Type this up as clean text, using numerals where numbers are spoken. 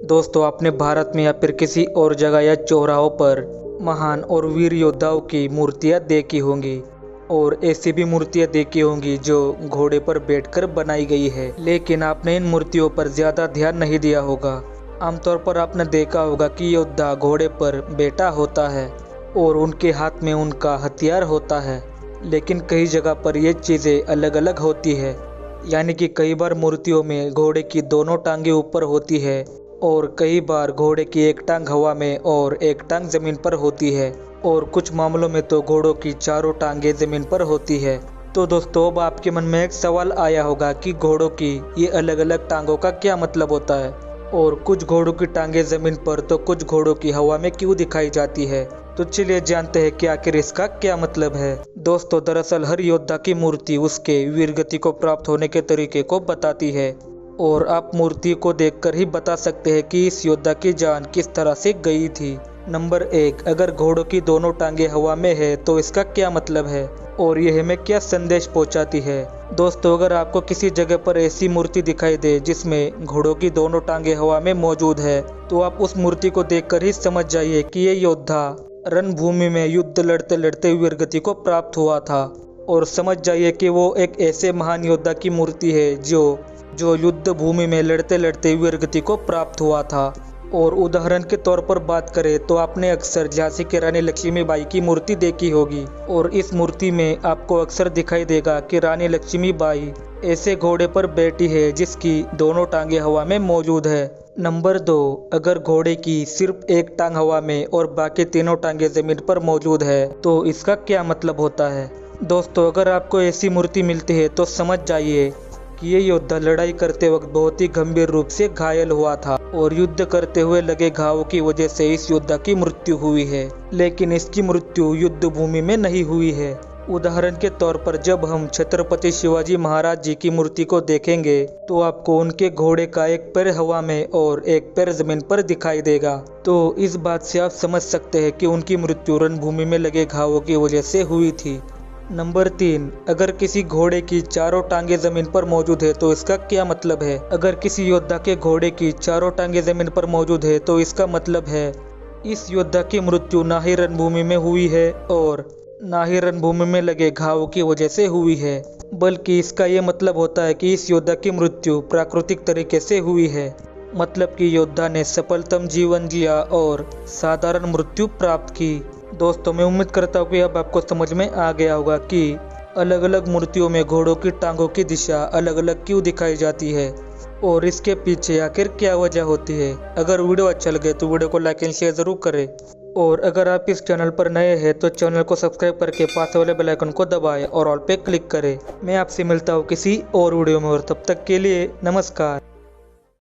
दोस्तों, आपने भारत में या फिर किसी और जगह या चौराहों पर महान और वीर योद्धाओं की मूर्तियां देखी होंगी और ऐसी भी मूर्तियां देखी होंगी जो घोड़े पर बैठकर बनाई गई है। लेकिन आपने इन मूर्तियों पर ज्यादा ध्यान नहीं दिया होगा। आमतौर पर आपने देखा होगा कि योद्धा घोड़े पर बैठा होता है और उनके हाथ में उनका हथियार होता है। लेकिन कई जगह पर ये चीज़ें अलग अलग होती है, यानी कि कई बार मूर्तियों में घोड़े की दोनों टांगें ऊपर होती है और कई बार घोड़े की एक टांग हवा में और एक टांग जमीन पर होती है और कुछ मामलों में तो घोड़ों की चारों टांगें जमीन पर होती है। तो दोस्तों, अब आपके मन में एक सवाल आया होगा कि घोड़ों की ये अलग अलग टांगों का क्या मतलब होता है और कुछ घोड़ों की टांगें जमीन पर तो कुछ घोड़ों की हवा में क्यों दिखाई जाती है। तो चलिए जानते हैं कि आखिर इसका क्या मतलब है। दोस्तों, दरअसल हर योद्धा की मूर्ति उसके वीरगति को प्राप्त होने के तरीके को बताती है और आप मूर्ति को देखकर ही बता सकते हैं कि इस योद्धा की जान किस तरह से गई थी। नंबर 1, अगर घोड़ों की दोनों टांगें हवा में है तो इसका क्या मतलब है और यह हमें क्या संदेश पहुंचाती है। दोस्तों, अगर आपको किसी जगह पर ऐसी मूर्ति दिखाई दे जिसमें घोड़ों की दोनों टांगें हवा में मौजूद है तो आप उस मूर्ति को देखकर ही समझ जाइए कि ये योद्धा रणभूमि में युद्ध लड़ते लड़ते वीरगति को प्राप्त हुआ था और समझ जाइए कि वो एक ऐसे महान योद्धा की मूर्ति है जो युद्ध भूमि में लड़ते लड़ते वीरगति को प्राप्त हुआ था। और उदाहरण के तौर पर बात करें तो आपने अक्सर झांसी की रानी लक्ष्मीबाई की मूर्ति देखी होगी और इस मूर्ति में आपको अक्सर दिखाई देगा कि रानी लक्ष्मीबाई ऐसे घोड़े पर बैठी है जिसकी दोनों टांगें हवा में मौजूद है। नंबर 2, अगर घोड़े की सिर्फ एक टांग हवा में और बाकी तीनों टांगें जमीन पर मौजूद है तो इसका क्या मतलब होता है। दोस्तों, अगर आपको ऐसी मूर्ति मिलती है तो समझ जाइए कि ये योद्धा लड़ाई करते वक्त बहुत ही गंभीर रूप से घायल हुआ था और युद्ध करते हुए लगे घावों की वजह से इस योद्धा की मृत्यु हुई है। लेकिन इसकी मृत्यु युद्ध भूमि में नहीं हुई है। उदाहरण के तौर पर जब हम छत्रपति शिवाजी महाराज जी की मूर्ति को देखेंगे तो आपको उनके घोड़े का एक पैर हवा में और एक पैर जमीन पर दिखाई देगा। तो इस बात से आप समझ सकते हैं कि उनकी मृत्यु रणभूमि में लगे घावों की वजह से हुई थी। नंबर 3, अगर किसी घोड़े की चारों टांगें जमीन पर मौजूद है तो इसका क्या मतलब है। अगर किसी योद्धा के घोड़े की चारों टांगें जमीन पर मौजूद है तो इसका मतलब है इस योद्धा की मृत्यु ना ही रणभूमि में हुई है और ना ही रणभूमि में लगे घावों की वजह से हुई है, बल्कि इसका ये मतलब होता है कि इस योद्धा की मृत्यु प्राकृतिक तरीके से हुई है। मतलब कि योद्धा ने सफलतम जीवन जिया और साधारण मृत्यु प्राप्त की। दोस्तों, मैं उम्मीद करता हूँ कि अब आपको समझ में आ गया होगा कि अलग अलग मूर्तियों में घोड़ों की टांगों की दिशा अलग अलग क्यों दिखाई जाती है और इसके पीछे आखिर क्या वजह होती है। अगर वीडियो अच्छा लगे तो वीडियो को लाइक एंड शेयर जरूर करें और अगर आप इस चैनल पर नए हैं तो चैनल को सब्सक्राइब करके पास वाले बेल आइकन को दबाएं और ऑल पे क्लिक करें। मैं आपसे मिलता हूँ किसी और वीडियो में और तब तक के लिए नमस्कार।